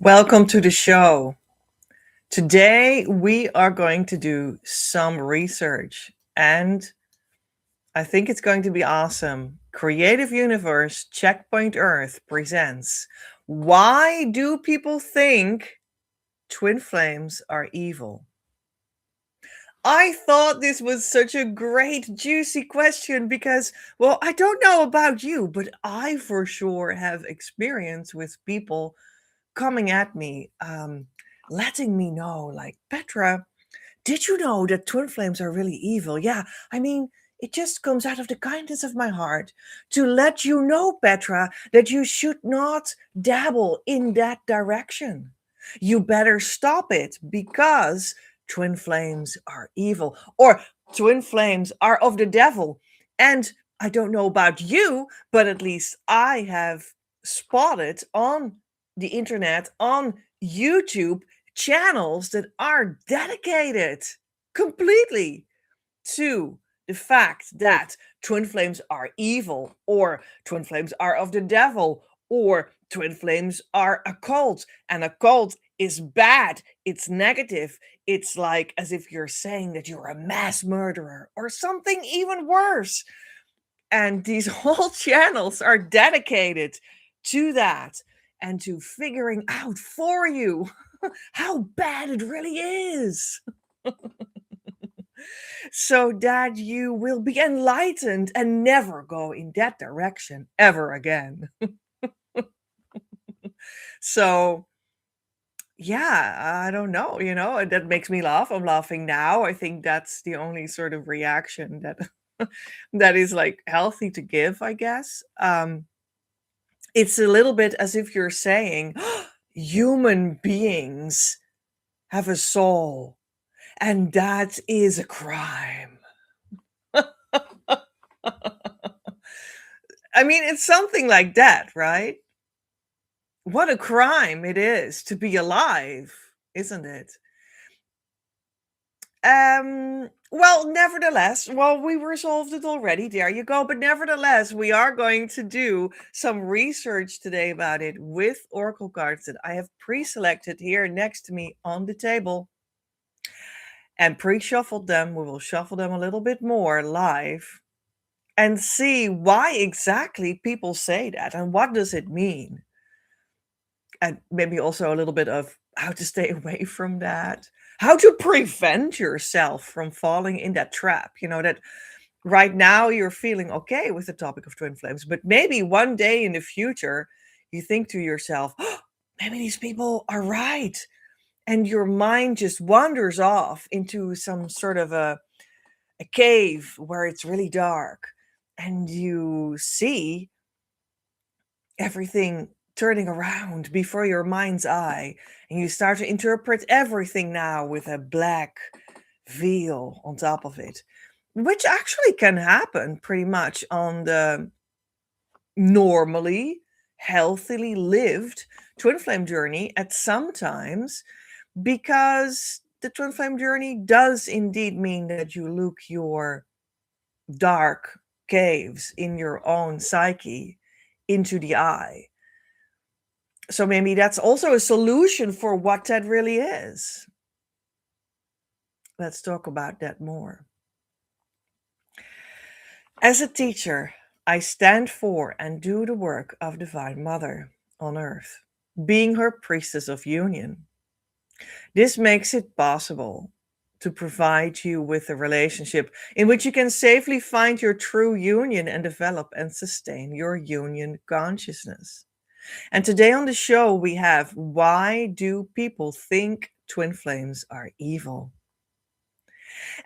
Welcome to the show. Today we are going to do some research and I think it's going to be awesome. Creative Universe Checkpoint Earth presents Why Do People Think Twin Flames Are Evil? I thought this was such a great, juicy question because, well, I don't know about you, but I for sure have experience with people coming at me, letting me know, like, Petra, did you know that twin flames are really evil? Yeah, I mean, it just comes out of the kindness of my heart to let you know, Petra, that you should not dabble in that direction. You better stop it because twin flames are evil or twin flames are of the devil. And I don't know about you, but at least I have spotted on the internet, on YouTube, channels that are dedicated completely to the fact that twin flames are evil, or twin flames are of the devil, or twin flames are a cult, and a cult is bad, it's negative, it's like as if you're saying that you're a mass murderer or something even worse. And these whole channels are dedicated to that and to figuring out for you how bad it really is, so that you will be enlightened and never go in that direction ever again. So, yeah, I don't know, that makes me laugh. I'm laughing now. I think that's the only sort of reaction that that is like healthy to give, I guess. It's a little bit as if you're saying human beings have a soul, and that is a crime. I mean, it's something like that, right? What a crime it is to be alive, isn't it? Well, nevertheless, well, we resolved it already. There you go. But nevertheless, we are going to do some research today about it with oracle cards that I have pre-selected here next to me on the table and pre-shuffled them. We will shuffle them a little bit more live and see why exactly people say that and what does it mean. And maybe also a little bit of how to stay away from that, how to prevent yourself from falling in that trap. That right now you're feeling okay with the topic of twin flames, but maybe one day in the future you think to yourself, oh, maybe these people are right. And your mind just wanders off into some sort of a cave where it's really dark and you see everything turning around before your mind's eye, and you start to interpret everything now with a black veil on top of it, which actually can happen pretty much on the normally healthily lived twin flame journey at some times, because the twin flame journey does indeed mean that you look your dark caves in your own psyche into the eye. So maybe that's also a solution for what that really is. Let's talk about that more. As a teacher, I stand for and do the work of Divine Mother on earth, being her priestess of union. This makes it possible to provide you with a relationship in which you can safely find your true union and develop and sustain your union consciousness. And today on the show, we have Why Do People Think Twin Flames Are Evil?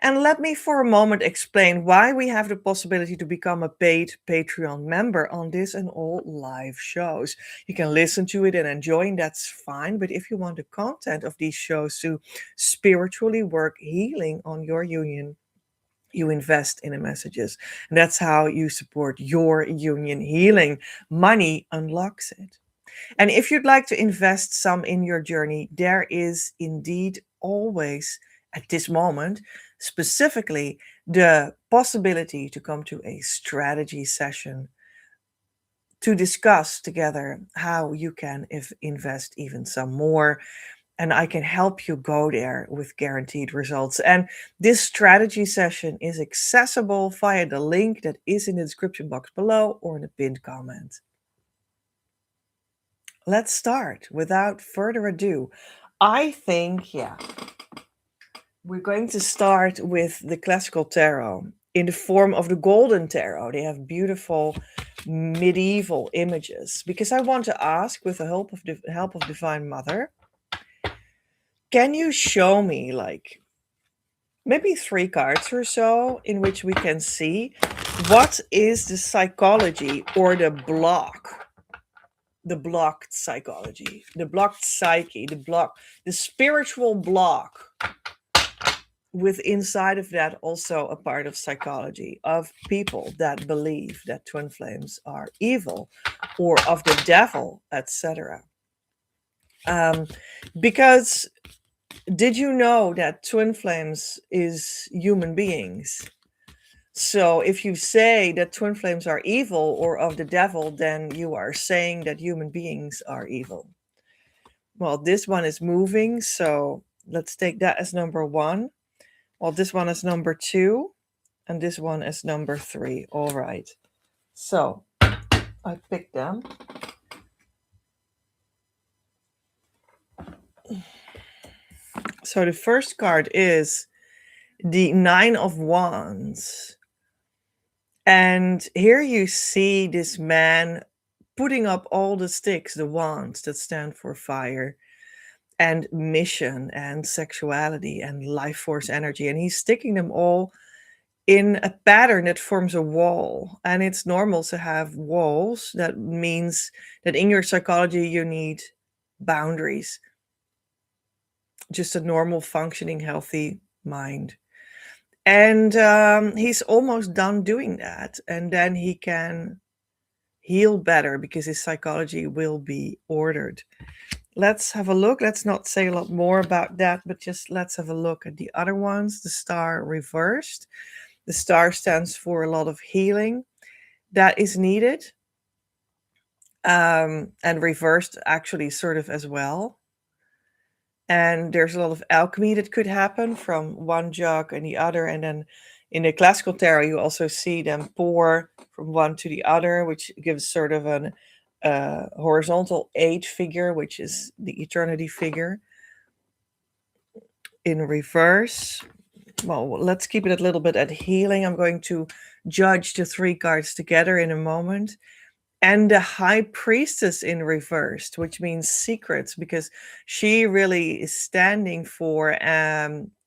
And let me for a moment explain why we have the possibility to become a paid Patreon member on this and all live shows. You can listen to it and enjoy, and that's fine. But if you want the content of these shows to spiritually work healing on your union, you invest in the messages. And that's how you support your union healing. Money unlocks it. And if you'd like to invest some in your journey, there is indeed always, at this moment, specifically the possibility to come to a strategy session to discuss together how you can invest even some more. And I can help you go there with guaranteed results. And this strategy session is accessible via the link that is in the description box below or in the pinned comment. Let's start without further ado. I think, yeah, we're going to start with the classical tarot in the form of the golden tarot. They have beautiful medieval images because I want to ask, with the help of Divine Mother, can you show me like maybe 3 cards or so in which we can see what is the psychology or the blocked psychology, the blocked psyche, the spiritual block with inside of that also a part of psychology of people that believe that twin flames are evil or of the devil, etc. Because did you know that twin flames is human beings? So if you say that twin flames are evil or of the devil, then you are saying that human beings are evil. Well, this one is moving, so let's take that as number 1. Well, this one is number 2, and this one is number 3. All right. So I picked them. So the first card is the 9 of Wands. And here you see this man putting up all the sticks, the wands that stand for fire and mission and sexuality and life force energy. And he's sticking them all in a pattern that forms a wall. And it's normal to have walls. That means that in your psychology, you need boundaries. Just a normal, functioning, healthy mind. And he's almost done doing that. And then he can heal better because his psychology will be ordered. Let's have a look. Let's not say a lot more about that, but just let's have a look at the other ones. The star reversed. The star stands for a lot of healing that is needed. And reversed actually sort of as well. And there's a lot of alchemy that could happen from one jug and the other. And then in the classical tarot, you also see them pour from one to the other, which gives sort of an horizontal 8 figure, which is the eternity figure. In reverse, well, let's keep it a little bit at healing. I'm going to judge the 3 cards together in a moment. And the high priestess in reversed, which means secrets, because she really is standing for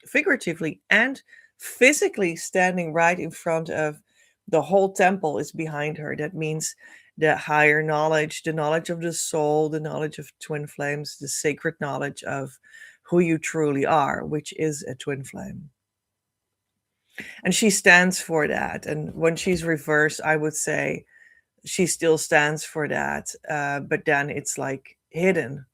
figuratively and physically standing right in front of the whole temple is behind her. That means the higher knowledge, the knowledge of the soul, the knowledge of twin flames, the sacred knowledge of who you truly are, which is a twin flame. And she stands for that. And when she's reversed, I would say she still stands for that, but then it's like hidden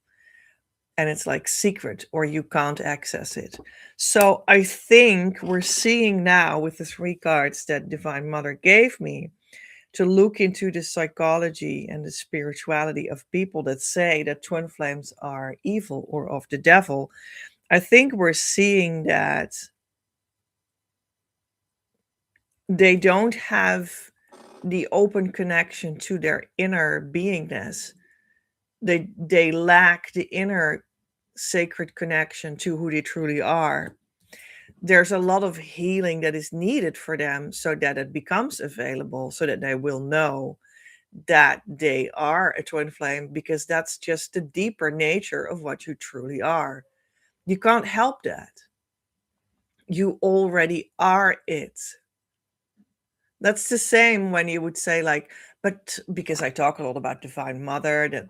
and it's like secret or you can't access it. So I think we're seeing now with the 3 cards that Divine Mother gave me to look into the psychology and the spirituality of people that say that twin flames are evil or of the devil. I think we're seeing that they don't have the open connection to their inner beingness. They lack the inner sacred connection to who they truly are. There's a lot of healing that is needed for them so that it becomes available, so that they will know that they are a twin flame, because that's just the deeper nature of what you truly are. You can't help that. You already are it. That's the same when you would say, like, but because I talk a lot about Divine Mother that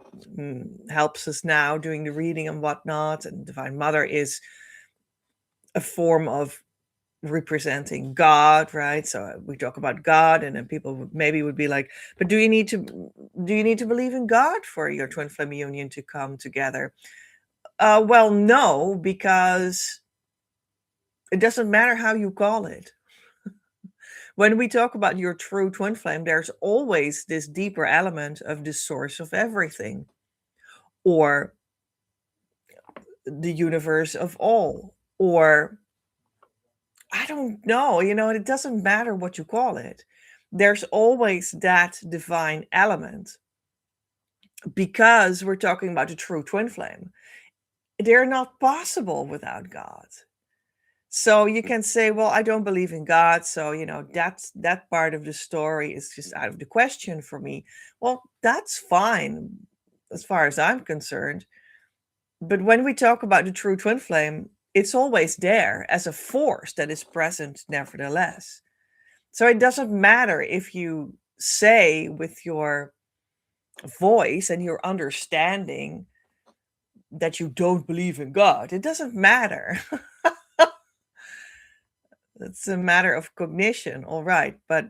helps us now doing the reading and whatnot, and Divine Mother is a form of representing God, right? So we talk about God, and then people maybe would be like, but do you need to believe in God for your twin flame union to come together? Well, no, because it doesn't matter how you call it. When we talk about your true twin flame, there's always this deeper element of the source of everything, or the universe of all, or I don't know, it doesn't matter what you call it. There's always that divine element because we're talking about the true twin flame. They're not possible without God. So you can say, well, I don't believe in God. So, that part of the story is just out of the question for me. Well, that's fine as far as I'm concerned. But when we talk about the true twin flame, it's always there as a force that is present nevertheless. So it doesn't matter if you say with your voice and your understanding that you don't believe in God. It doesn't matter. It's a matter of cognition, all right. But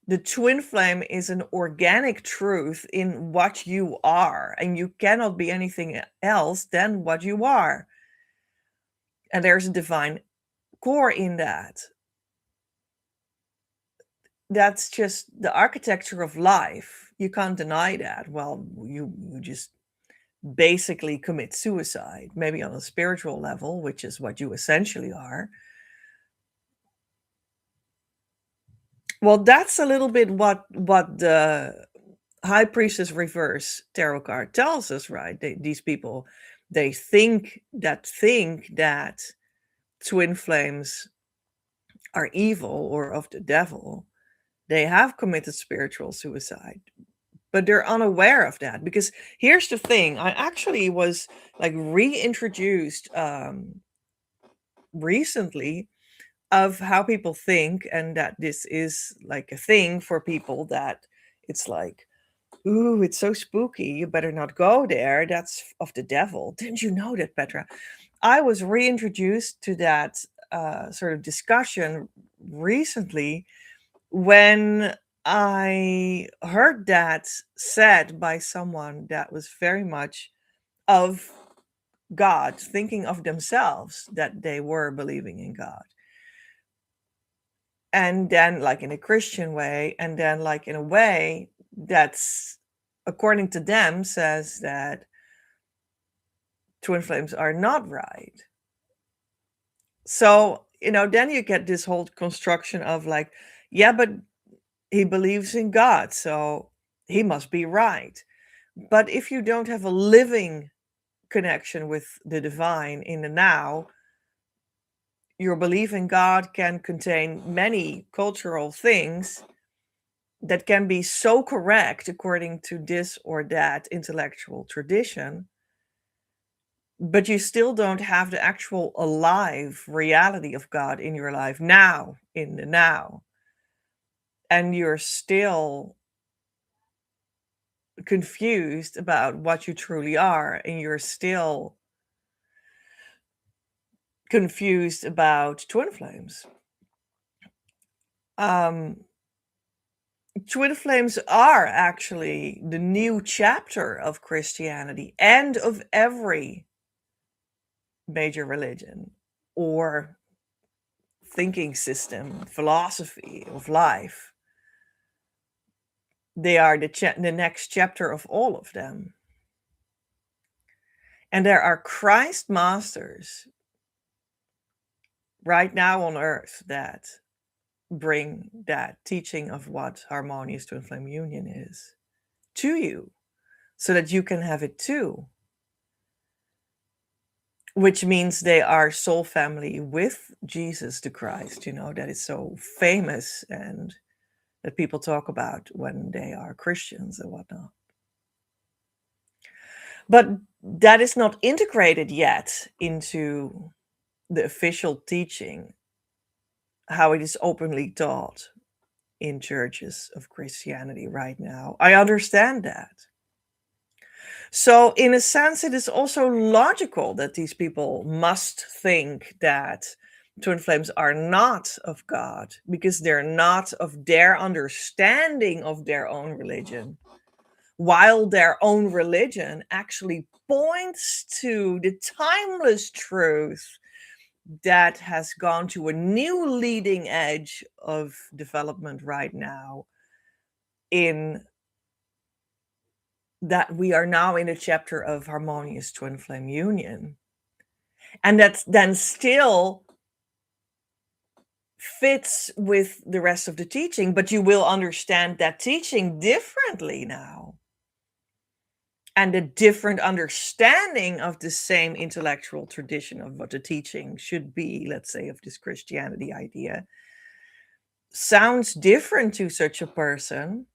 the twin flame is an organic truth in what you are, and you cannot be anything else than what you are. And there's a divine core in that. That's just the architecture of life. You can't deny that. Well, you just basically commit suicide, maybe on a spiritual level, which is what you essentially are. Well, that's a little bit what the High Priestess Reverse tarot card tells us, right? These people, they think that twin flames are evil or of the devil. They have committed spiritual suicide, but they're unaware of that. Because here's the thing, I actually was like reintroduced recently of how people think, and that this is like a thing for people, that it's like, ooh, it's so spooky, you better not go there, that's of the devil. Didn't you know that, Petra? I was reintroduced to that sort of discussion recently when I heard that said by someone that was very much of God, thinking of themselves that they were believing in God. And then, like in a Christian way, and then, like in a way that's, according to them, says that twin flames are not right. So, then you get this whole construction of like, yeah, but he believes in God, so he must be right. But if you don't have a living connection with the divine in the now, your belief in God can contain many cultural things that can be so correct according to this or that intellectual tradition, but you still don't have the actual alive reality of God in your life now, in the now. And you're still confused about what you truly are, and you're still confused about twin flames. Twin flames are actually the new chapter of Christianity and of every major religion or thinking system, philosophy of life. They are the next chapter of all of them. And there are Christ masters right now on earth that bring that teaching of what harmonious twin flame union is to you so that you can have it too. Which means they are soul family with Jesus the Christ, that is so famous and that people talk about when they are Christians and whatnot. But that is not integrated yet into the official teaching, how it is openly taught in churches of Christianity right now. I understand that. So, in a sense, it is also logical that these people must think that twin flames are not of God because they're not of their understanding of their own religion, while their own religion actually points to the timeless truth that has gone to a new leading edge of development right now, in that we are now in a chapter of harmonious twin flame union. And that then still fits with the rest of the teaching, but you will understand that teaching differently now. And a different understanding of the same intellectual tradition of what the teaching should be, let's say, of this Christianity idea, sounds different to such a person.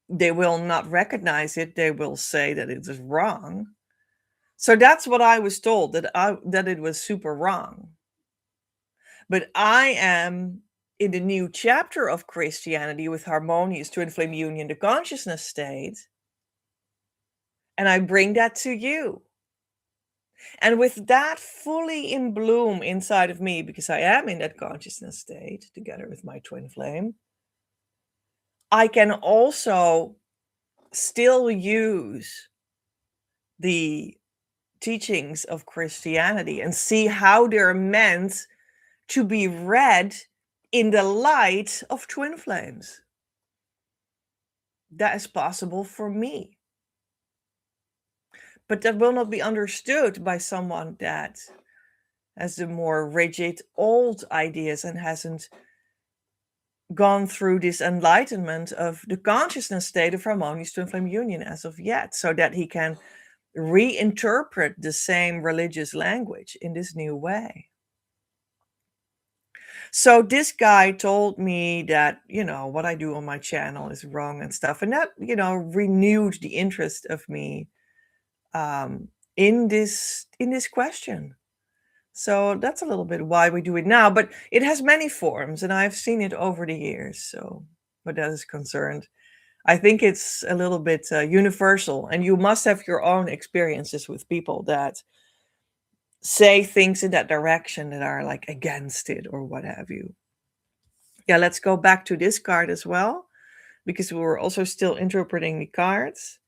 They will not recognize it. They will say that it is wrong. So that's what I was told, that it was super wrong. But I am in the new chapter of Christianity with harmonious twin flame union, the consciousness state, and I bring that to you. And with that fully in bloom inside of me, because I am in that consciousness state together with my twin flame, I can also still use the teachings of Christianity and see how they're meant to be read in the light of twin flames. That is possible for me. But that will not be understood by someone that has the more rigid old ideas and hasn't gone through this enlightenment of the consciousness state of harmonious twin flame union as of yet, so that he can reinterpret the same religious language in this new way. So this guy told me that, what I do on my channel is wrong and stuff. And that, renewed the interest of me in this question. So that's a little bit why we do it now, but it has many forms and I've seen it over the years. So where that is concerned, I think it's a little bit universal, and you must have your own experiences with people that say things in that direction that are like against it or what have you. Yeah, let's go back to this card as well, because we were also still interpreting the cards.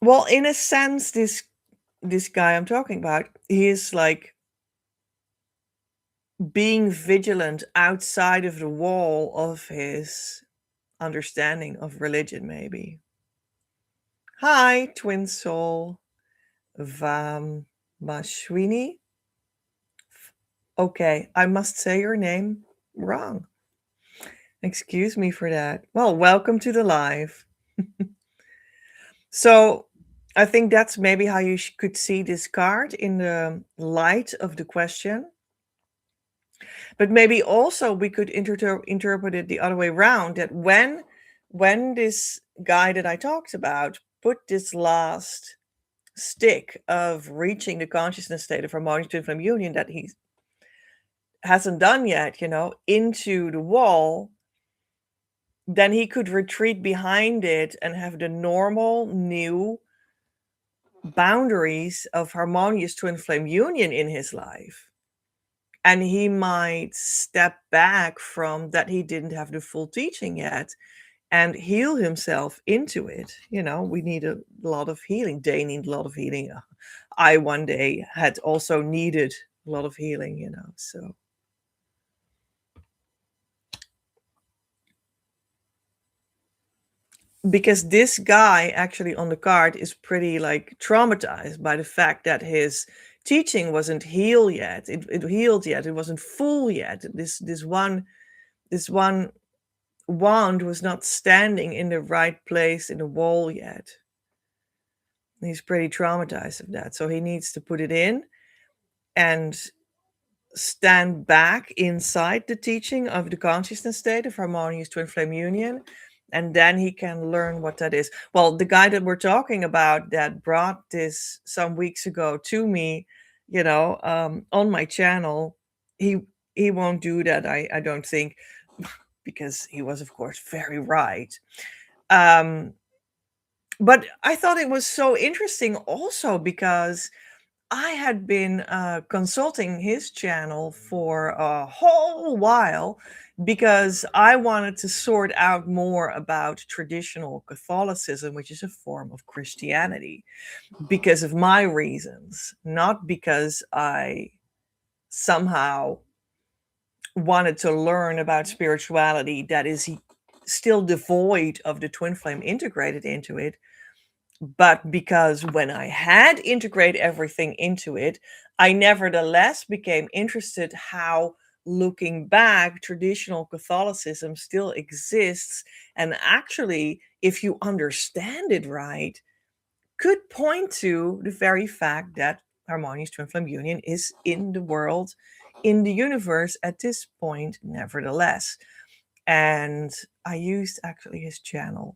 Well, in a sense, this guy I'm talking about, he is like being vigilant outside of the wall of his understanding of religion, maybe. Hi, twin soul Vamashwini. Okay, I must say your name wrong. Excuse me for that. Well, welcome to the live. So I think that's maybe how you could see this card in the light of the question. But maybe also we could interpret it the other way around, that when this guy that I talked about put this last stick of reaching the consciousness state of harmonious twin flame union that he hasn't done yet, into the wall, then he could retreat behind it and have the normal new boundaries of harmonious twin flame union in his life. And he might step back from that he didn't have the full teaching yet and heal himself into it. We need a lot of healing. They need a lot of healing. I one day had also needed a lot of healing, so. Because this guy actually on the card is pretty like traumatized by the fact that his teaching wasn't healed yet. It healed yet. It wasn't full yet. This one wand was not standing in the right place in the wall yet. He's pretty traumatized of that. So he needs to put it in and stand back inside the teaching of the consciousness state of harmonious twin flame union, and then he can learn what that is. Well, the guy that we're talking about that brought this some weeks ago to me, on my channel, he won't do that, I don't think, because he was, of course, very right. But I thought it was so interesting also because I had been consulting his channel for a whole while because I wanted to sort out more about traditional Catholicism, which is a form of Christianity, because of my reasons, not because I somehow wanted to learn about spirituality that is still devoid of the twin flame integrated into it, but because when I had integrated everything into it, I nevertheless became interested how, looking back, traditional Catholicism still exists, and actually, if you understand it right, could point to the very fact that harmonious twin flame union is in the world, in the universe at this point, nevertheless. And I used actually his channel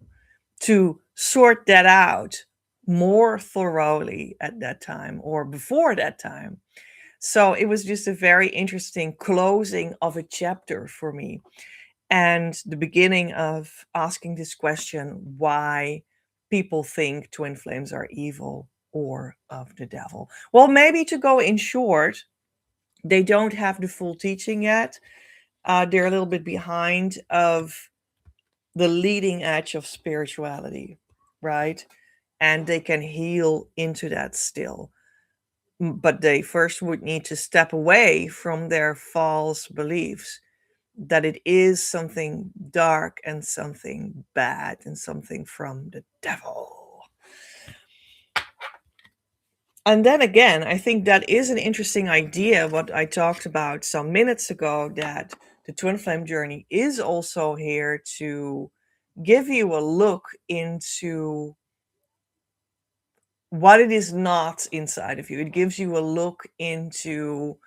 to sort that out more thoroughly at that time or before that time. So it was just a very interesting closing of a chapter for me, and the beginning of asking this question, why people think twin flames are evil or of the devil. Well, maybe to go in short, they don't have the full teaching yet. They're a little bit behind of the leading edge of spirituality, right? And they can heal into that still. But they first would need to step away from their false beliefs that it is something dark and something bad and something from the devil. And then again, I think that is an interesting idea, what I talked about some minutes ago, that the twin flame journey is also here to give you a look into what it is not inside of you. It gives you a look into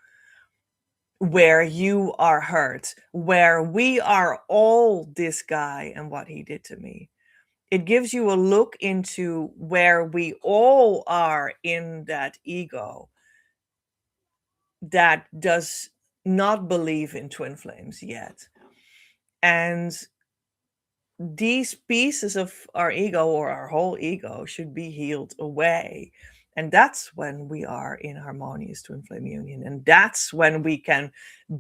where you are hurt, where we are all this guy and what he did to me. It gives you a look into where we all are in that ego that does not believe in twin flames yet. And these pieces of our ego or our whole ego should be healed away. And that's when we are in harmonious twin flame union. And that's when we can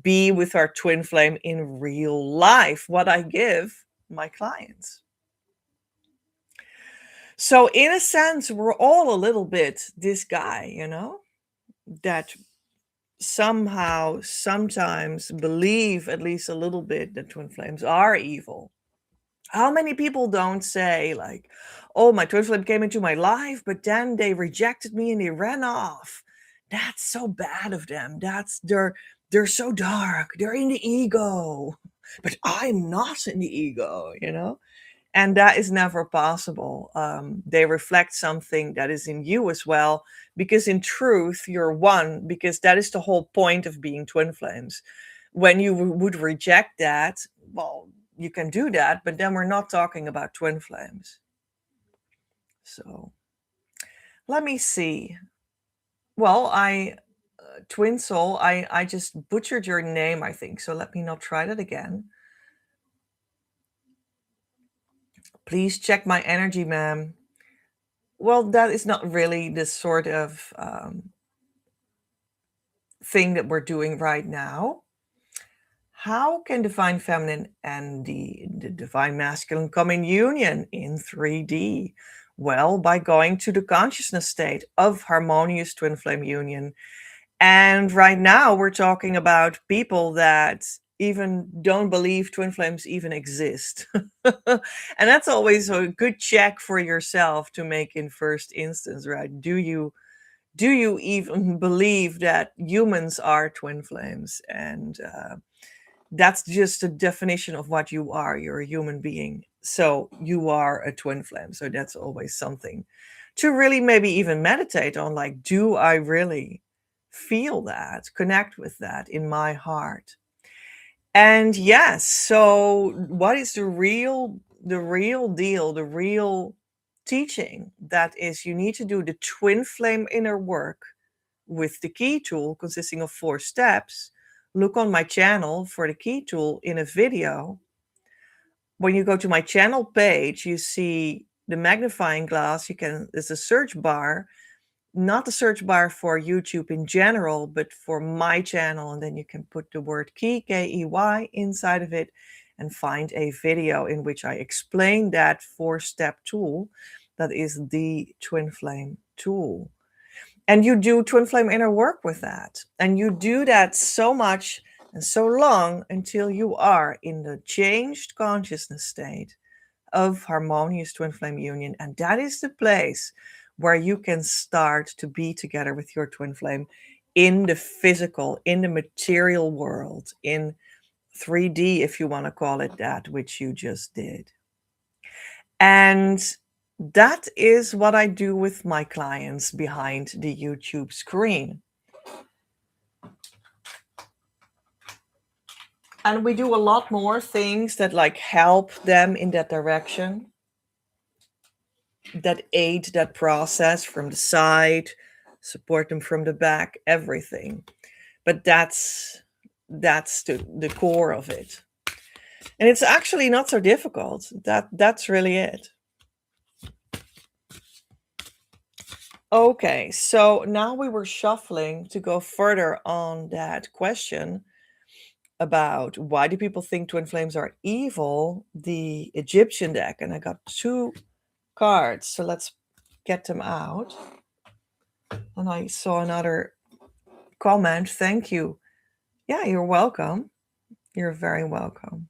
be with our twin flame in real life, what I give my clients. So, in a sense, we're all a little bit this guy, that somehow, sometimes believe at least a little bit that twin flames are evil. How many people don't say, like, oh, my twin flame came into my life, but then they rejected me and they ran off. That's so bad of them. They're so dark. They're in the ego. But I'm not in the ego. And that is never possible. They reflect something that is in you as well, because in truth, you're one, because that is the whole point of being twin flames. When you would reject that, well, you can do that, but then we're not talking about twin flames. So let me see. Well, Twin Soul, I just butchered your name, I think. So let me not try that again. Please check my energy, ma'am. Well, that is not really the sort of thing that we're doing right now. How can divine feminine and the divine masculine come in union in 3D? Well, by going to the consciousness state of harmonious twin flame union. And right now, we're talking about people that even don't believe twin flames even exist. And that's always a good check for yourself to make in first instance, right? Do you even believe that humans are twin flames? And that's just a definition of what you are. You're a human being. So you are a twin flame. So that's always something to really maybe even meditate on. Like, do I really feel that, connect with that in my heart? And yes, so what is the real deal, the real teaching? That is, you need to do the twin flame inner work with the key tool consisting of 4 steps. Look on my channel for the key tool in a video. When you go to my channel page, you see the magnifying glass. There's a search bar. not the search bar for YouTube in general, but for my channel. And then you can put the word key, Key, inside of it and find a video in which I explain that 4-step tool that is the twin flame tool. And you do twin flame inner work with that. And you do that so much and so long until you are in the changed consciousness state of harmonious twin flame union. And that is the place where you can start to be together with your twin flame in the physical, in the material world, in 3D, if you want to call it that, which you just did. And that is what I do with my clients behind the YouTube screen. And we do a lot more things that like help them in that direction, that aid that process from the side, support them from the back, everything. But that's the core of it. And it's actually not so difficult. That's really it. Okay, so now we were shuffling to go further on that question about why do people think twin flames are evil, the Egyptian deck, and I got 2 cards, so let's get them out. And I saw another comment. Thank you. Yeah, you're welcome. You're very welcome.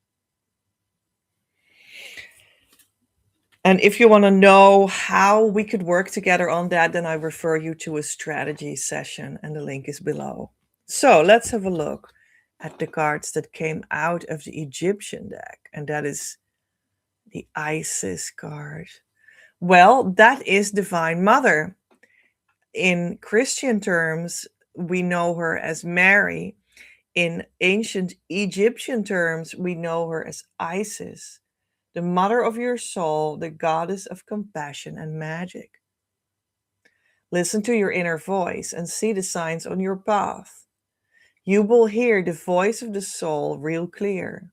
And if you want to know how we could work together on that, then I refer you to a strategy session, and the link is below. So let's have a look at the cards that came out of the Egyptian deck, and that is the Isis card. Well, that is Divine Mother. In Christian terms, we know her as Mary. In ancient Egyptian terms, we know her as Isis, the mother of your soul, the goddess of compassion and magic. Listen to your inner voice and see the signs on your path. You will hear the voice of the soul real clear.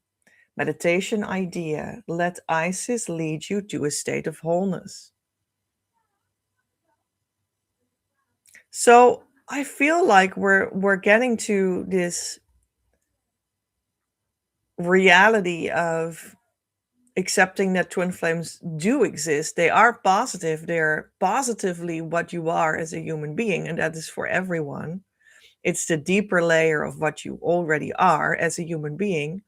Meditation idea: let Isis lead you to a state of wholeness. So I feel like we're getting to this reality of accepting that twin flames do exist. They are positive. They're positively what you are as a human being, and that is for everyone. It's the deeper layer of what you already are as a human being.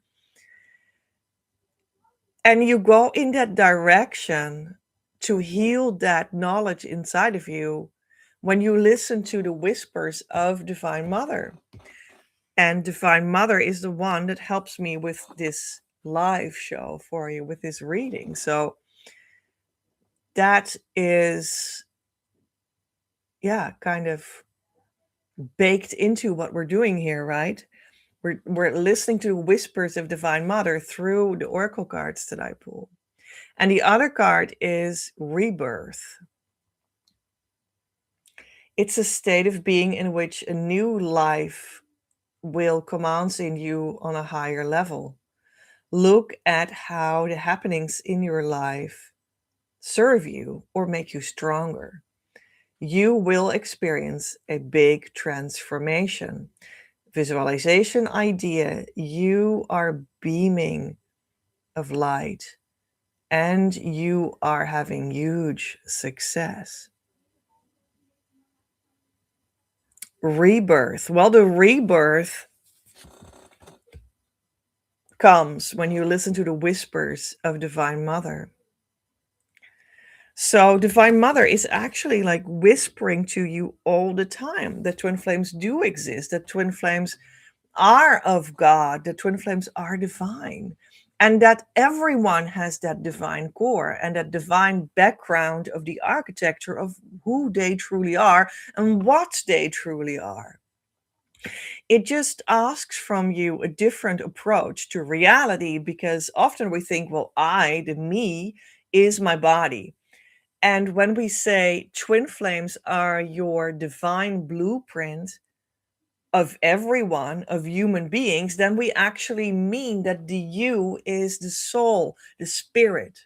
And you go in that direction to heal that knowledge inside of you when you listen to the whispers of Divine Mother. And Divine Mother is the one that helps me with this live show for you, with this reading. So that is, yeah, kind of baked into what we're doing here, right? We're listening to whispers of Divine Mother through the oracle cards that I pull. And the other card is Rebirth. It's a state of being in which a new life will commence in you on a higher level. Look at how the happenings in your life serve you or make you stronger. You will experience a big transformation. Visualization idea: you are beaming of light and you are having huge success. Rebirth. Well, the rebirth comes when you listen to the whispers of Divine Mother. So Divine Mother is actually like whispering to you all the time that twin flames do exist, that twin flames are of God, that twin flames are divine, and that everyone has that divine core and that divine background of the architecture of who they truly are and what they truly are. It just asks from you a different approach to reality, because often we think, well, the me, is my body. And when we say twin flames are your divine blueprint of everyone, of human beings, then we actually mean that the you is the soul, the spirit,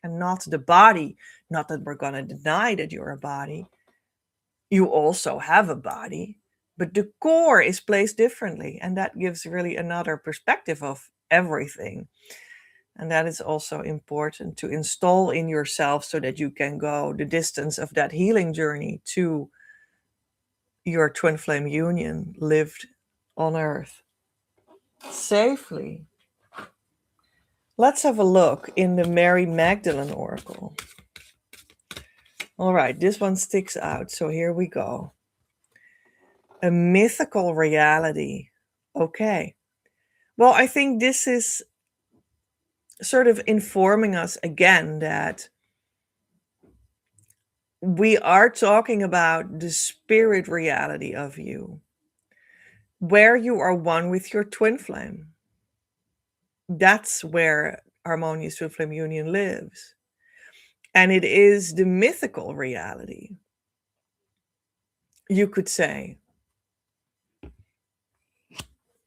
and not the body. Not that we're going to deny that you're a body, You also have a body, but the core is placed differently. And that gives really another perspective of everything. And that is also important to install in yourself so that you can go the distance of that healing journey to your twin flame union lived on earth safely. Let's have a look in the Mary Magdalene Oracle. All right, this one sticks out. So here we go. A mythical reality. Okay. Well, I think this is sort of informing us again that we are talking about the spirit reality of you, where you are one with your twin flame. That's where harmonious twin flame union lives. And it is the mythical reality, you could say.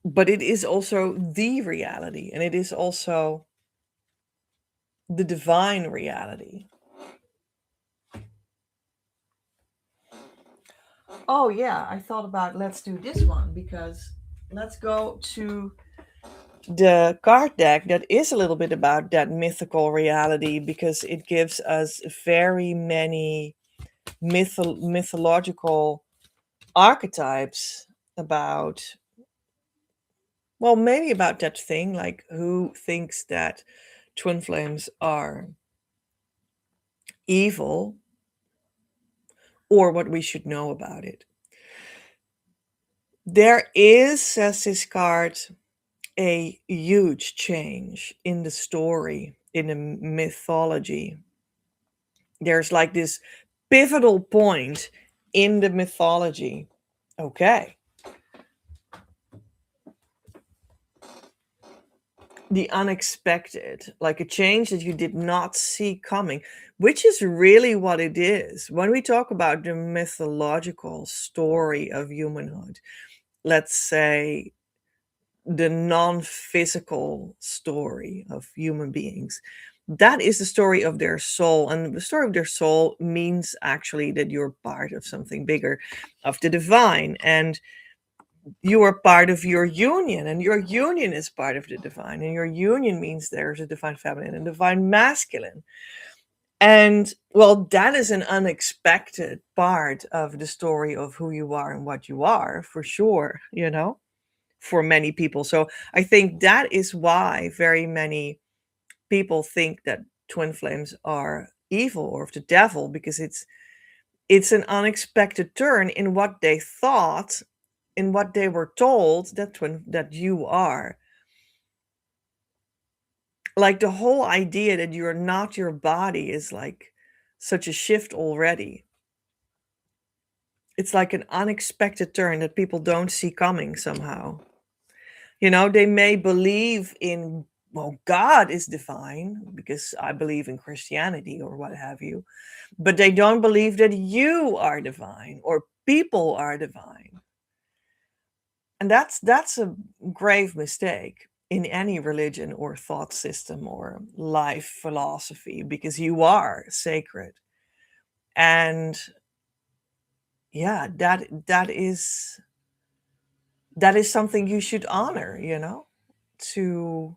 But it is also the reality, and it is also the divine reality. Oh, yeah, I thought about let's do this one because let's go to the card deck that is a little bit about that mythical reality because it gives us very many mythological archetypes about, well, maybe about that thing, like who thinks that twin flames are evil or what we should know about it. There is, says this card, a huge change in the story, in the mythology. There's like this pivotal point in the mythology. Okay. The unexpected, like a change that you did not see coming, which is really what it is. When we talk about the mythological story of humanhood, let's say the non-physical story of human beings, that is the story of their soul. And the story of their soul means actually that you're part of something bigger, of the divine. And you are part of your union, and your union is part of the divine. And your union means there's a divine feminine and divine masculine. And well, that is an unexpected part of the story of who you are and what you are, for sure, for many people. So I think that is why very many people think that twin flames are evil or of the devil, because it's an unexpected turn in what they thought, in what they were told that you are. Like the whole idea that you're not your body is like such a shift already. It's like an unexpected turn that people don't see coming somehow. They may believe in, well, God is divine because I believe in Christianity or what have you, but they don't believe that you are divine or people are divine. And that's a grave mistake in any religion or thought system or life philosophy, because you are sacred. And yeah, that is something you should honor, to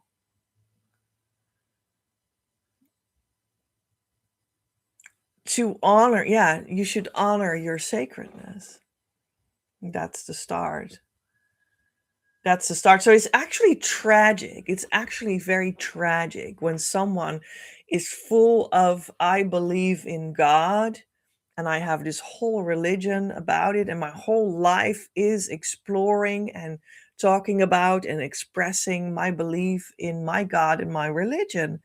honor, yeah, you should honor your sacredness. That's the start. That's the start. So it's actually tragic. It's actually very tragic when someone is full of, I believe in God and I have this whole religion about it, and my whole life is exploring and talking about and expressing my belief in my God and my religion.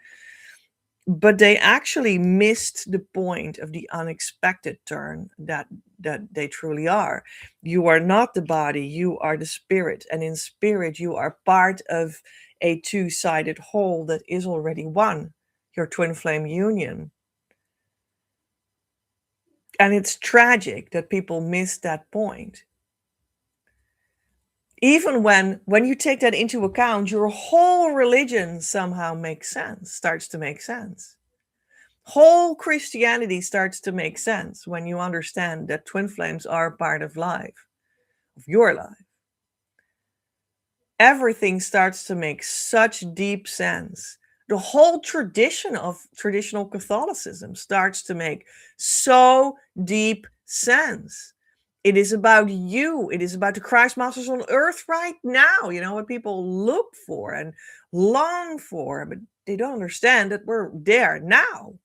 But they actually missed the point of the unexpected turn that they truly are. You are not the body, you are the spirit, and in spirit you are part of a two-sided whole that is already one, your twin flame union. And it's tragic that people miss that point. Even when you take that into account, your whole religion somehow makes sense, starts to make sense. Whole Christianity starts to make sense when you understand that twin flames are part of life, of your life. Everything starts to make such deep sense. The whole tradition of traditional Catholicism starts to make so deep sense. It is about you. It is about the Christ Masters on earth right now. You know, what people look for and long for, but they don't understand that we're there now.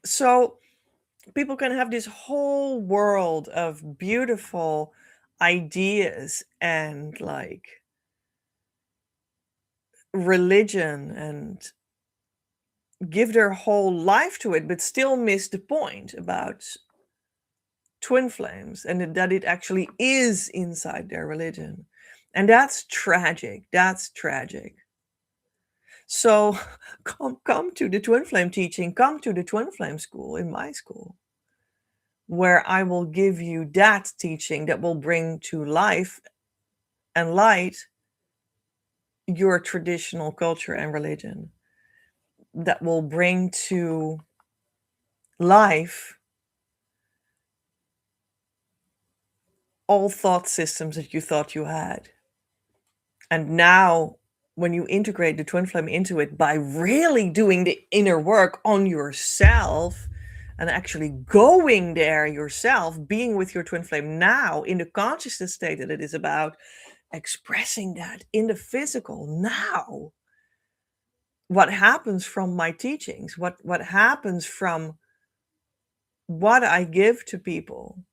So people can have this whole world of beautiful ideas and like religion and give their whole life to it, but still miss the point about twin flames and that it actually is inside their religion. And that's tragic. That's tragic. So come to the twin flame teaching, come to the twin flame school in my school, where I will give you that teaching that will bring to life and light your traditional culture and religion, that will bring to life all thought systems that you thought you had. And now, when you integrate the twin flame into it by really doing the inner work on yourself and actually going there yourself, being with your twin flame now in the consciousness state that it is about, expressing that in the physical now. What happens from my teachings, what happens from what I give to people,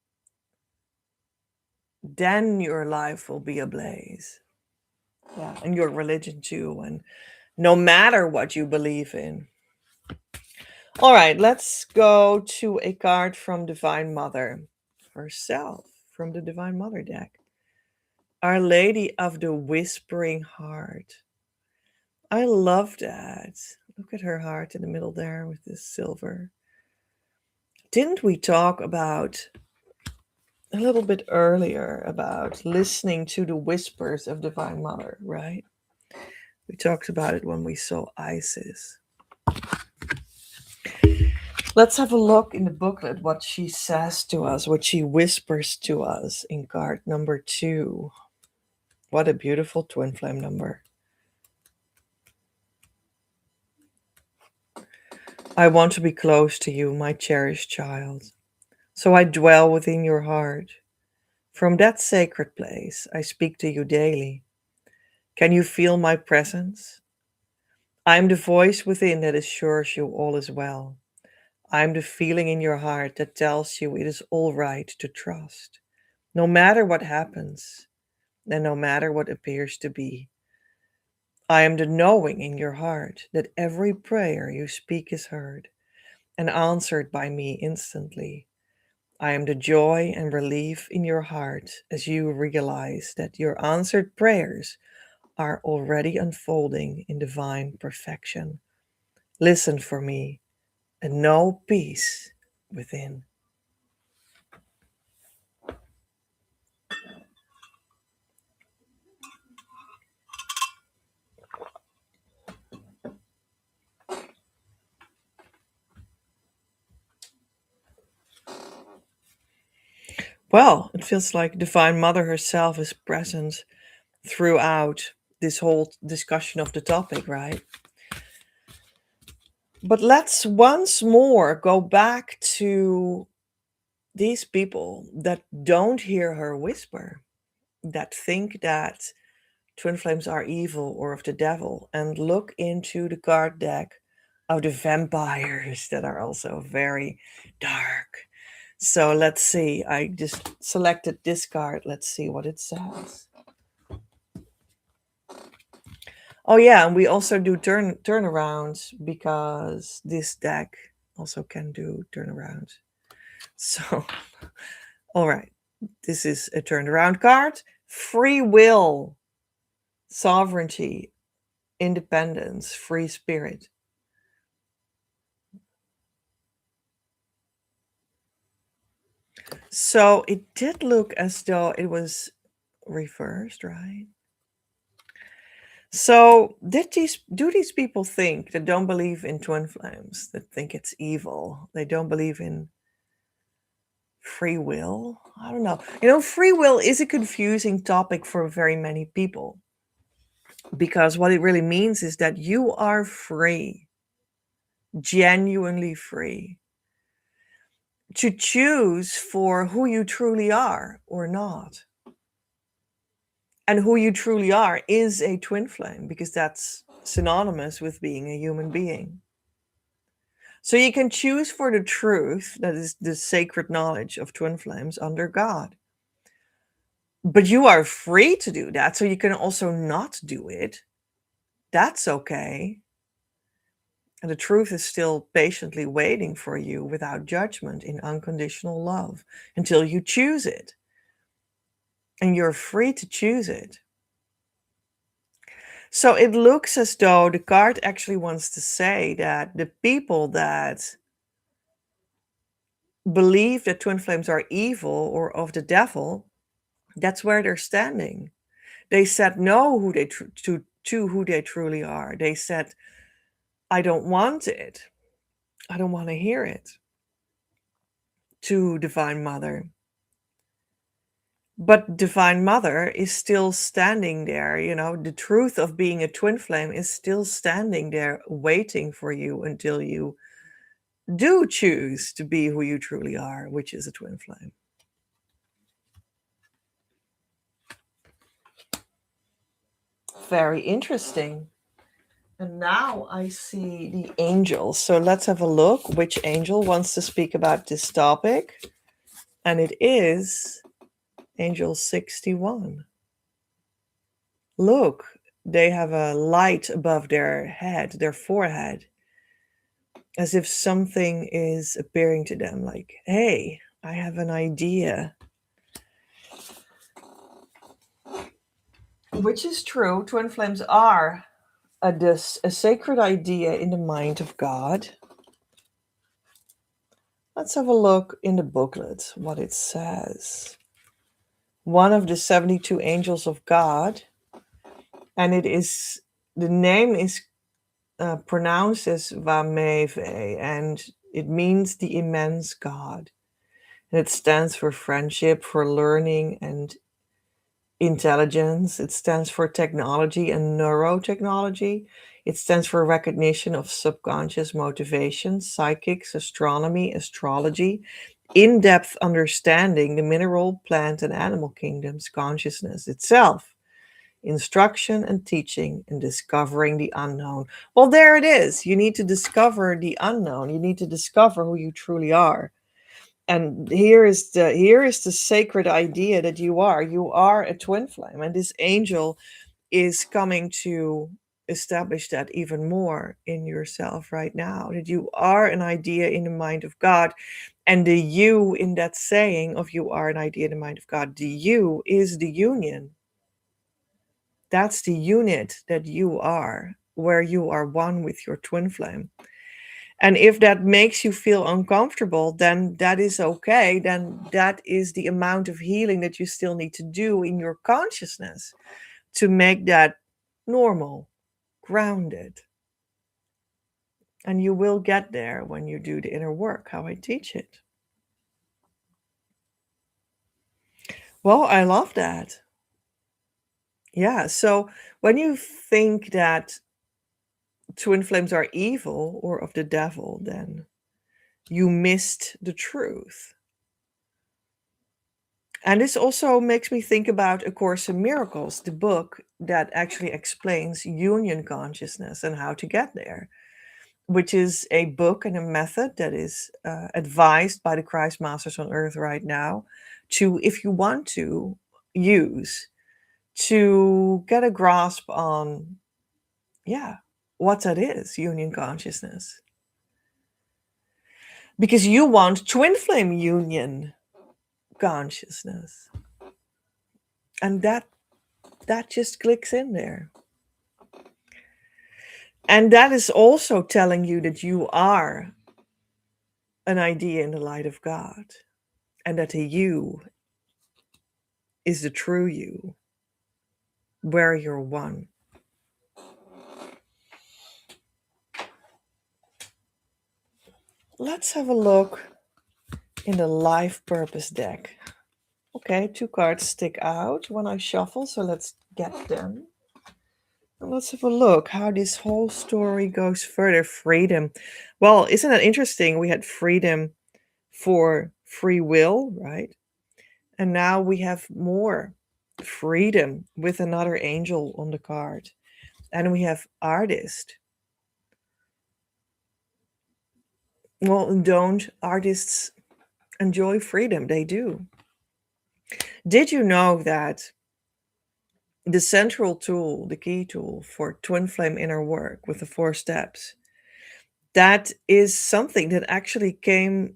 then your life will be ablaze. Yeah, and your religion too, and no matter what you believe in. All right, let's go to a card from Divine Mother herself, from the Divine Mother deck. Our Lady of the Whispering Heart. I love that. Look at her heart in the middle there with this silver. Didn't we talk about a little bit earlier about listening to the whispers of Divine Mother, right? We talked about it when we saw Isis. Let's have a look in the booklet what she says to us, what she whispers to us in card number 2. What a beautiful twin flame number. I want to be close to you, my cherished child. So I dwell within your heart. From that sacred place, I speak to you daily. Can you feel my presence? I am the voice within that assures you all is well. I am the feeling in your heart that tells you it is all right to trust. No matter what happens, and no matter what appears to be. I am the knowing in your heart that every prayer you speak is heard and answered by me instantly. I am the joy and relief in your heart as you realize that your answered prayers are already unfolding in divine perfection. Listen for me and know peace within. Well, it feels like Divine Mother herself is present throughout this whole discussion of the topic, right? But let's once more go back to these people that don't hear her whisper, that think that twin flames are evil or of the devil, and look into the card deck of the vampires that are also very dark. So let's see. I just selected this card. Let's see what it says. Oh yeah, and we also do turnarounds because this deck also can do turnarounds. So, all right, this is a turned around card. Free will, sovereignty, independence, free spirit. So it did look as though it was reversed, right? So, do these people think that don't believe in twin flames, that think it's evil, they don't believe in free will? I don't know. Free will is a confusing topic for very many people because what it really means is that you are free, genuinely free, to choose for who you truly are or not. And who you truly are is a twin flame because that's synonymous with being a human being. So you can choose for the truth, that is the sacred knowledge of twin flames under God. But you are free to do that. So you can also not do it. That's okay. And the truth is still patiently waiting for you without judgment in unconditional love until you choose it. And you're free to choose it. So it looks as though the card actually wants to say that the people that believe that twin flames are evil or of the devil, that's where they're standing. They said no who they to who they truly are. They said, I don't want it. I don't want to hear it. To Divine Mother. But Divine Mother is still standing there. The truth of being a twin flame is still standing there waiting for you until you do choose to be who you truly are, which is a twin flame. Very interesting. And now I see the angels. So let's have a look which angel wants to speak about this topic. And it is Angel 61. Look, they have a light above their head, their forehead, as if something is appearing to them like, hey, I have an idea. Which is true. Twin flames are a sacred idea in the mind of God. Let's have a look in the booklet what it says. One of the 72 angels of God, and the name is pronounced as Vameve, and it means the immense God. And it stands for friendship, for learning, and intelligence. It stands for technology and neurotechnology. It stands for recognition of subconscious motivation, psychics, astronomy, astrology, in-depth understanding the mineral, plant, and animal kingdoms, consciousness itself, instruction and teaching, and discovering the unknown. Well, there it is. You need to discover the unknown. You need to discover who you truly are. And here is the sacred idea that you are a twin flame, and this angel is coming to establish that even more in yourself right now, that you are an idea in the mind of God. And the you in that saying of you are an idea in the mind of God, the you is the union. That's the unit that you are, where you are one with your twin flame. And if that makes you feel uncomfortable, then that is okay. Then that is the amount of healing that you still need to do in your consciousness to make that normal, grounded. And you will get there when you do the inner work, how I teach it. Well, I love that. Yeah. So when you think that twin flames are evil or of the devil, then you missed the truth. And this also makes me think about A Course in Miracles, the book that actually explains union consciousness and how to get there, which is a book and a method that is advised by the Christ Masters on Earth right now to, if you want to, use to get a grasp on, yeah, what that is, union consciousness. Because you want twin flame union consciousness. And that just clicks in there. And that is also telling you that you are an idea in the light of God, and that the you is the true you, where you're one. let's have a look in the life purpose deck. Okay, two cards stick out when I shuffle, so let's get them. And let's have a look how this whole story goes further. Freedom. Well, isn't that interesting? We had freedom for free will, right? And now we have more freedom with another angel on the card. And we have artist. Well, don't artists enjoy freedom? They do. Did you know that the central tool, the key tool for twin flame inner work with the 4 steps, that is something that actually came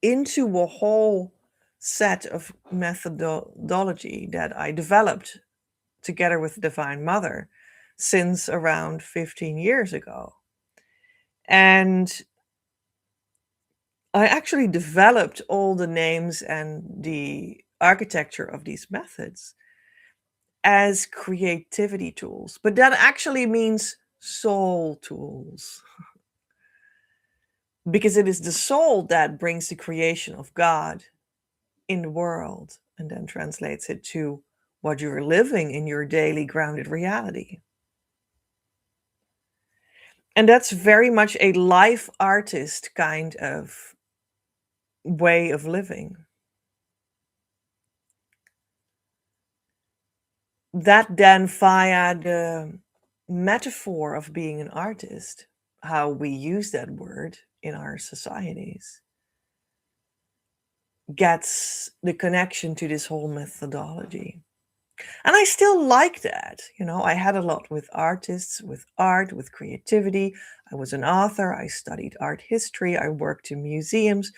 into a whole set of methodology that I developed together with the Divine Mother since around 15 years ago. And I actually developed all the names and the architecture of these methods as creativity tools, but that actually means soul tools because it is the soul that brings the creation of God in the world and then translates it to what you're living in your daily grounded reality. And that's very much a life artist kind of way of living. That then, via the metaphor of being an artist, how we use that word in our societies, gets the connection to this whole methodology. And I still like that. I had a lot with artists, with art, with creativity. I was an author. I studied art history. I worked in museums.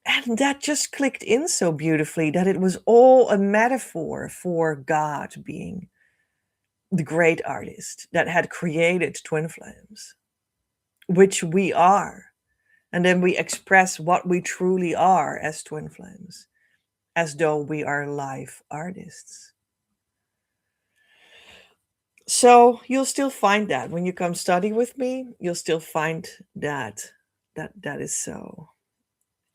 And that just clicked in so beautifully that it was all a metaphor for God being the great artist that had created twin flames, which we are. And then we express what we truly are as twin flames, as though we are life artists. So you'll still find that when you come study with me, you'll still find that is so.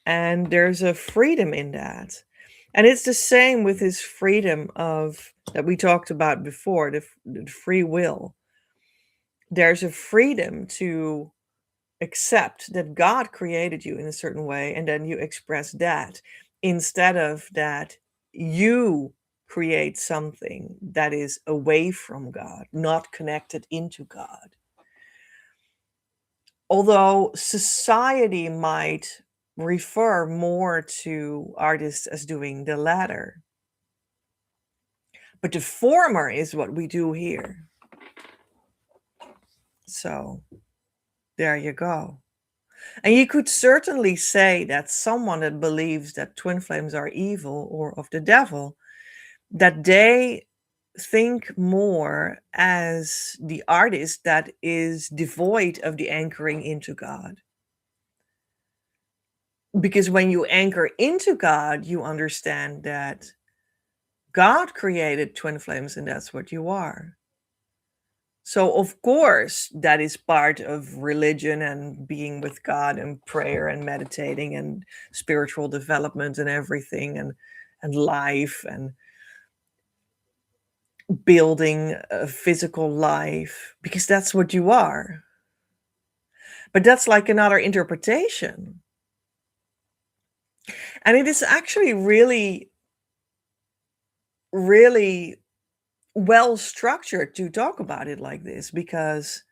And there's a freedom in that. And it's the same with this freedom of that we talked about before, the free will. There's a freedom to accept that God created you in a certain way, and then you express that instead of that you create something that is away from God, not connected into God. Although society might refer more to artists as doing the latter, but the former is what we do here. So there you go. And you could certainly say that someone that believes that twin flames are evil or of the devil, that they think more as the artist that is devoid of the anchoring into God. Because when you anchor into God, you understand that God created twin flames and that's what you are. So, of course, that is part of religion and being with God and prayer and meditating and spiritual development and everything and life and building a physical life because that's what you are. But that's like another interpretation. And it is actually really, really well structured to talk about it like this because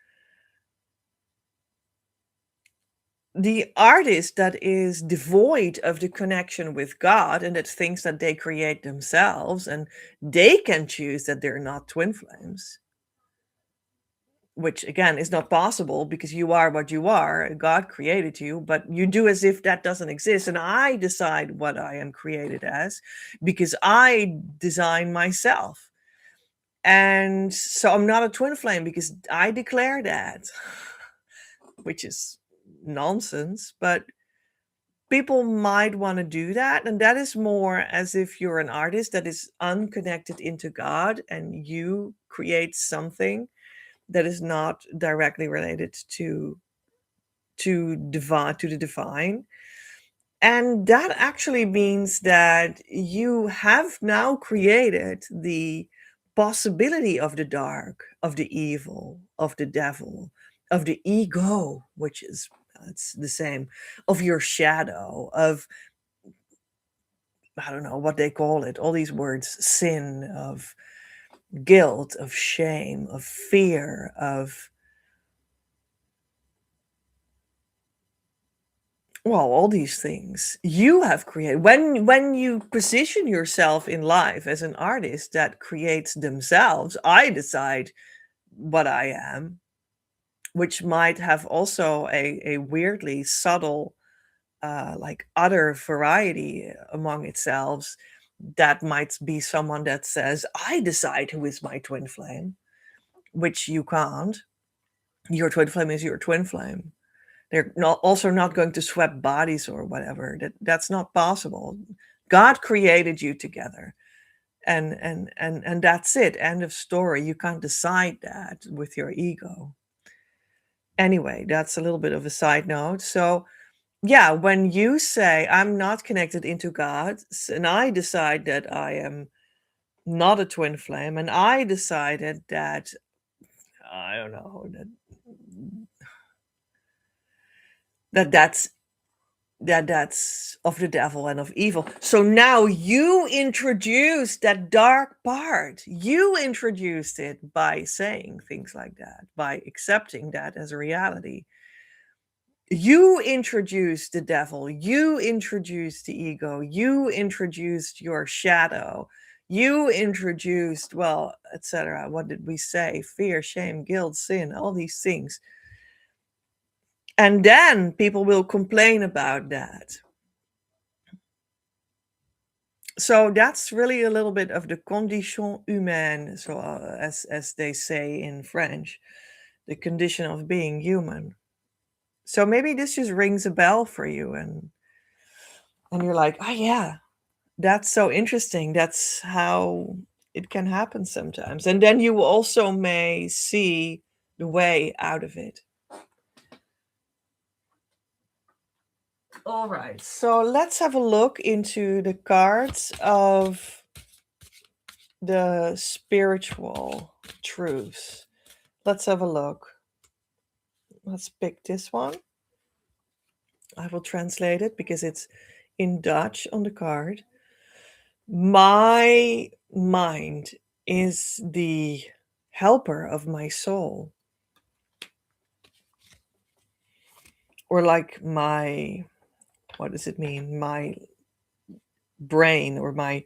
the artist that is devoid of the connection with God and that thinks that they create themselves and they can choose that they're not twin flames, which again is not possible because you are what you are. God created you, but you do as if that doesn't exist. And I decide what I am created as because I design myself. And so I'm not a twin flame because I declare that, which is nonsense, but people might want to do that. And that is more as if you're an artist that is unconnected into God and you create something that is not directly related to to the divine. And that actually means that you have now created the possibility of the dark, of the evil, of the devil, of the ego, which is it's the same, of your shadow, of I don't know what they call it, all these words, sin, of guilt, of shame, of fear, of well, all these things you have created. When you position yourself in life as an artist that creates themselves, I decide what I am, which might have also a weirdly subtle like other variety among itself. That might be someone that says, I decide who is my twin flame, which you can't. Your twin flame is your twin flame. They're not also not going to swap bodies or whatever. That's not possible. God created you together. And that's it. End of story. You can't decide that with your ego. Anyway, that's a little bit of a side note. So yeah, when you say I'm not connected into God, and I decide that I am not a twin flame, and I decided that I don't know that's that's of the devil and of evil. So now you introduced that dark part. You introduced it by saying things like that, by accepting that as a reality. You introduced the devil, you introduced the ego, you introduced your shadow, you introduced, well, etc. What did we say? Fear, shame, guilt, sin, all these things. And then people will complain about that. So that's really a little bit of the condition humaine, so as they say in French, the condition of being human. So maybe this just rings a bell for you, and you're like, oh yeah, that's so interesting. That's how it can happen sometimes. And then you also may see the way out of it. All right. So let's have a look into the cards of the spiritual truths. Let's have a look. Let's pick this one. I will translate it because it's in Dutch on the card. My mind is the helper of my soul. Or like what does it mean? My brain or my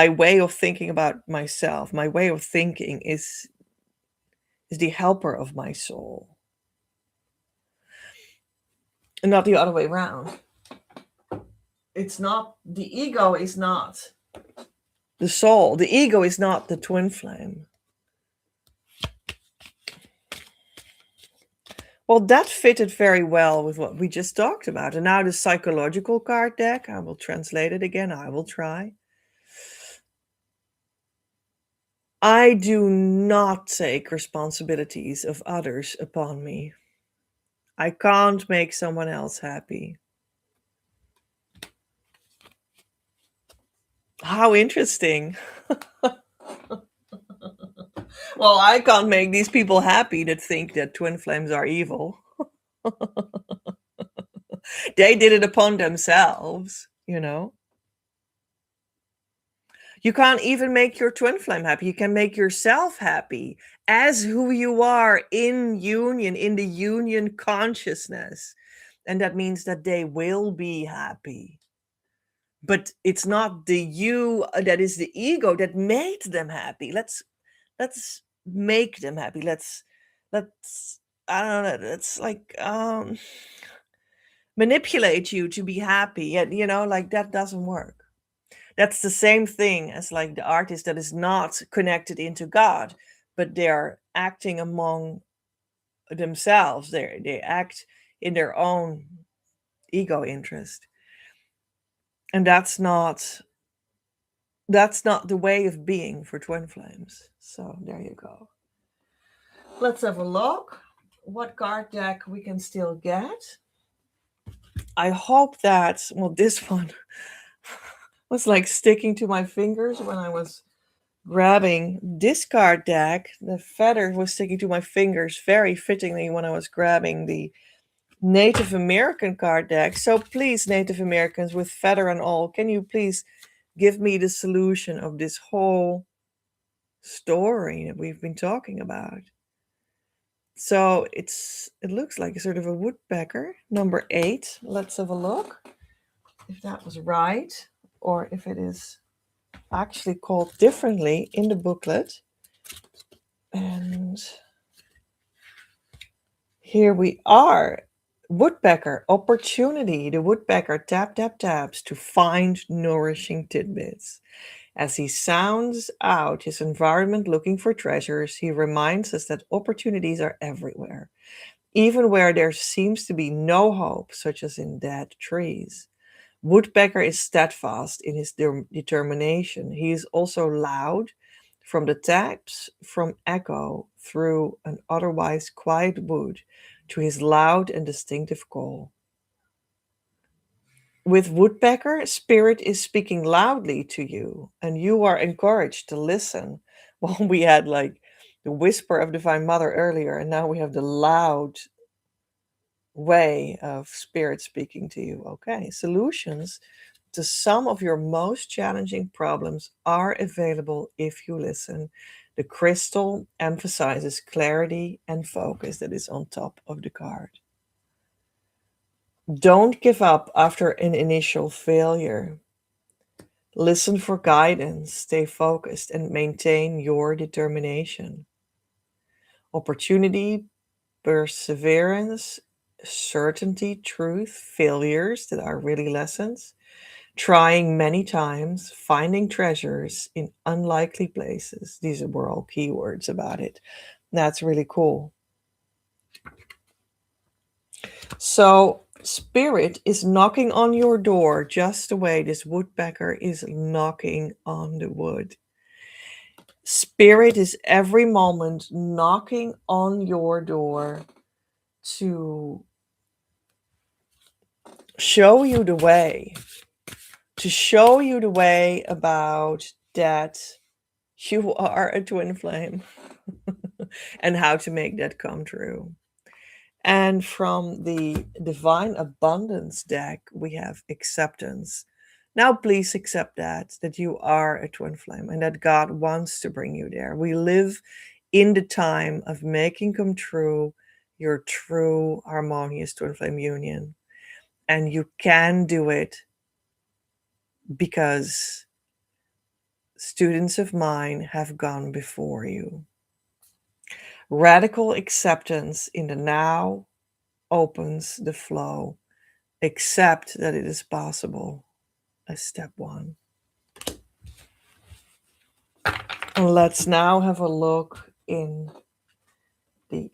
way of thinking about myself, my way of thinking is the helper of my soul. And not the other way around. It's not, the ego is not the soul. The ego is not the twin flame. Well, that fitted very well with what we just talked about. And now the psychological card deck, I will translate it again. I will try. I do not take responsibilities of others upon me. I can't make someone else happy. How interesting. Well, I can't make these people happy that think that twin flames are evil. They did it upon themselves, you know. You can't even make your twin flame happy. You can make yourself happy as who you are in union, in the union consciousness. And that means that they will be happy. But it's not the you that is the ego that made them happy. Let's make them happy. Let's I don't know, let's like manipulate you to be happy. And you know, like that doesn't work. That's the same thing as like the artist that is not connected into God, but they're acting among themselves. They act in their own ego interest. And that's not the way of being for twin flames. So there you go. Let's have a look. what card deck we can still get. I hope that, well, this one was like sticking to my fingers when I was grabbing this card deck. The feather was sticking to my fingers very fittingly when I was grabbing the Native American card deck. So please, Native Americans with feather and all, can you please give me the solution of this whole story that we've been talking about? So it looks like a sort of a woodpecker, number 8. Let's have a look if that was right, or if it is actually called differently in the booklet. And here we are. Woodpecker, opportunity. The woodpecker taps to find nourishing tidbits. As he sounds out his environment looking for treasures, he reminds us that opportunities are everywhere, even where there seems to be no hope, such as in dead trees. Woodpecker is steadfast in his determination. He is also loud from the taps from echo through an otherwise quiet wood to his loud and distinctive call. With Woodpecker, Spirit is speaking loudly to you, and you are encouraged to listen. Well, we had like the whisper of Divine Mother earlier, and now we have the loud way of Spirit speaking to you. Okay, solutions to some of your most challenging problems are available if you listen. The crystal emphasizes clarity and focus that is on top of the card. Don't give up after an initial failure. Listen for guidance, stay focused, and maintain your determination. Opportunity, perseverance, certainty, truth, failures that are really lessons, trying many times, finding treasures in unlikely places. These were all keywords about it. That's really cool. So, Spirit is knocking on your door just the way this woodpecker is knocking on the wood. Spirit is every moment knocking on your door to show you the way, about that you are a twin flame and how to make that come true. And from the Divine Abundance deck, we have acceptance. Now, please accept that you are a twin flame and that God wants to bring you there. We live in the time of making come true your true harmonious twin flame union. And you can do it because students of mine have gone before you. Radical acceptance in the now opens the flow. Accept that it is possible as step 1. And let's now have a look in the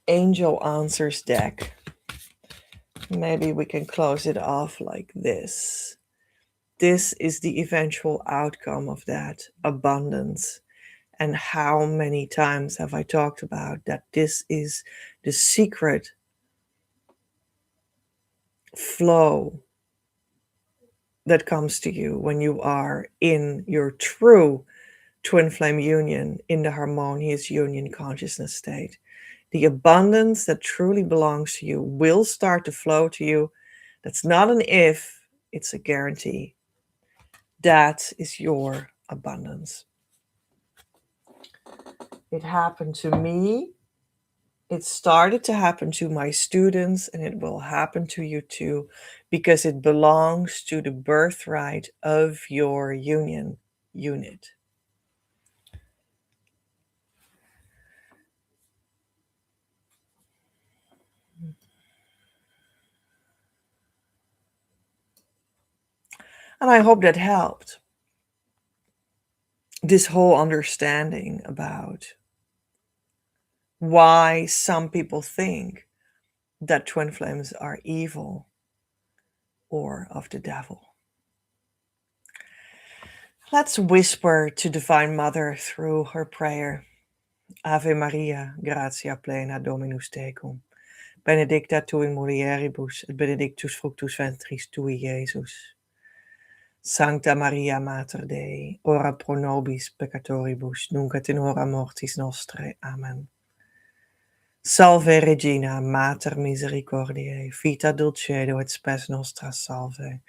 Angel Answers deck. Maybe we can close it off like this. This is the eventual outcome of that abundance. And how many times have I talked about that this is the secret flow that comes to you when you are in your true twin flame union, in the harmonious union consciousness state. The abundance that truly belongs to you will start to flow to you. That's not an if, it's a guarantee. That is your abundance. It happened to me. It started to happen to my students, and it will happen to you too, because it belongs to the birthright of your union unit. And I hope that helped. This whole understanding about why some people think that twin flames are evil or of the devil. Let's whisper to Divine Mother through her prayer. Ave Maria, gratia plena Dominus tecum. Benedicta tu in mulieribus, et benedictus fructus ventris tui, Iesus. Sancta Maria Mater Dei, ora pro nobis peccatoribus, nunc et in hora mortis nostrae. Amen. Salve Regina, Mater misericordiae, vita dulcedo et spes nostra salve.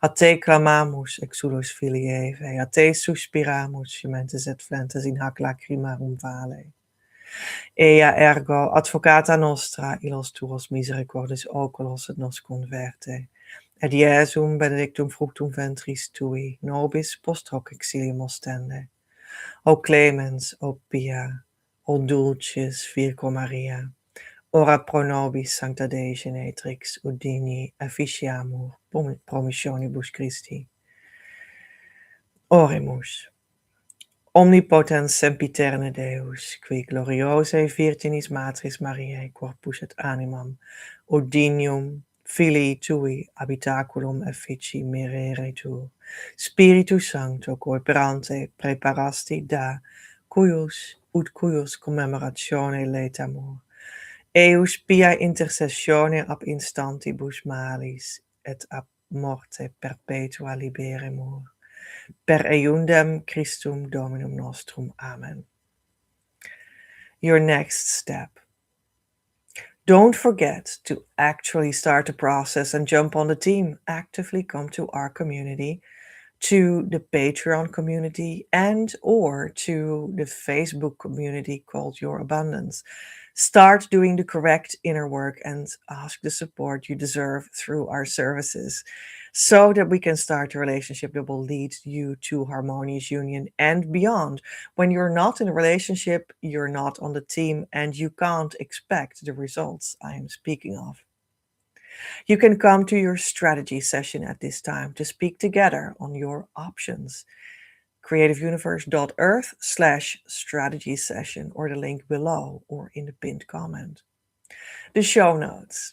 A te clamamus, exulos filii Eve, a te suspiramus, gementes et flentes in hac lacrimarum vale. Ea ergo advocata nostra, illos tuos misericordis oculos et nos converte. Et Iesum benedictum fructum ventris tui, nobis post hoc exilium ostende. O clemens, o pia, o dulcis Virgo Maria, ora pro nobis sancta Dei genetrix, udini efficiamur promissionibus Christi. Oremus. Omnipotens sempiterne Deus, qui gloriosae Virginis Matris Mariae corpus et animam, udinium Filii Tui habitaculum effici mirere tu, Spiritus Sancto cooperante preparasti da cuius ut cuius commemoratione letamur, eius pia intercessione ab instantibus malis et ab morte perpetua liberemur. Per eiundem Christum Dominum nostrum. Amen. Your next step. Don't forget to actually start the process and jump on the team. Actively come to our community, to the Patreon community, and or to the Facebook community called Your Abundance. Start doing the correct inner work and ask the support you deserve through our services so that we can start a relationship that will lead you to harmonious union and beyond. When you're not in a relationship, you're not on the team, and you can't expect the results I am speaking of. You can come to your strategy session at this time to speak together on your options. creativeuniverse.earth/strategy session, or the link below or in the pinned comment. The show notes.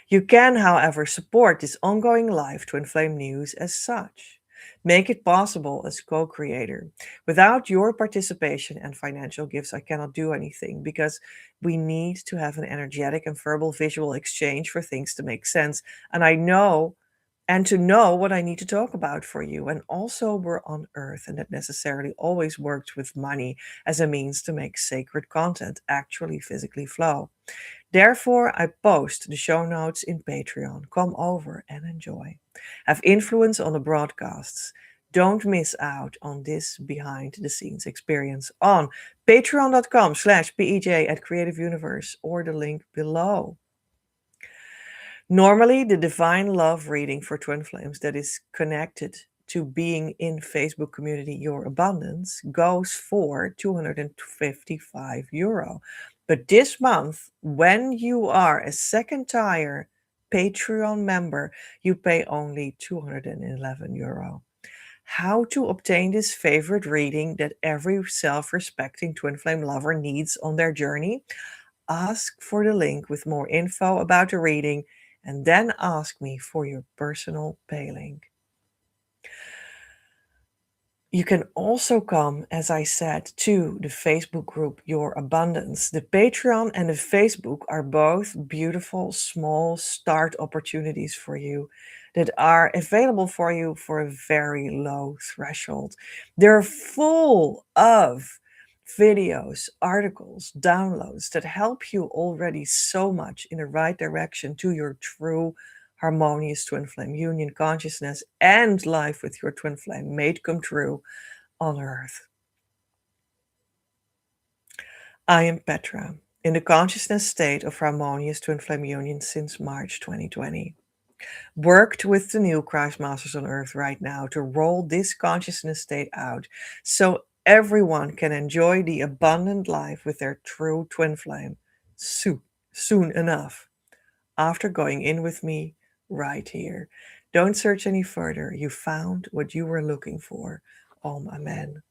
You can, however, support this ongoing live Twin Flame news as such. Make it possible as co-creator. Without your participation and financial gifts, I cannot do anything, because we need to have an energetic and verbal visual exchange for things to make sense. And to know what I need to talk about for you. And also, we're on Earth, and that necessarily always works with money as a means to make sacred content actually physically flow. Therefore, I post the show notes in Patreon. Come over and enjoy. Have influence on the broadcasts. Don't miss out on this behind-the-scenes experience on patreon.com/PEJ at Creative Universe, or the link below. Normally, the Divine Love reading for Twin Flames that is connected to being in Facebook community Your Abundance goes for €255. But this month, when you are a second tier Patreon member, you pay only €211. How to obtain this favorite reading that every self-respecting Twin Flame lover needs on their journey? Ask for the link with more info about the reading, and then ask me for your personal pay link. You can also come, as I said, to the Facebook group Your Abundance. The Patreon and the Facebook are both beautiful, small start opportunities for you that are available for you for a very low threshold. They're full of videos, articles, downloads that help you already so much in the right direction to your true harmonious twin flame union consciousness and life with your twin flame made come true on Earth. I am Petra, in the consciousness state of harmonious twin flame union since March 2020. Worked with the new Christ Masters on Earth right now to roll this consciousness state out so everyone can enjoy the abundant life with their true twin flame soon enough, after going in with me right here. Don't search any further. You found what you were looking for. Om Amen.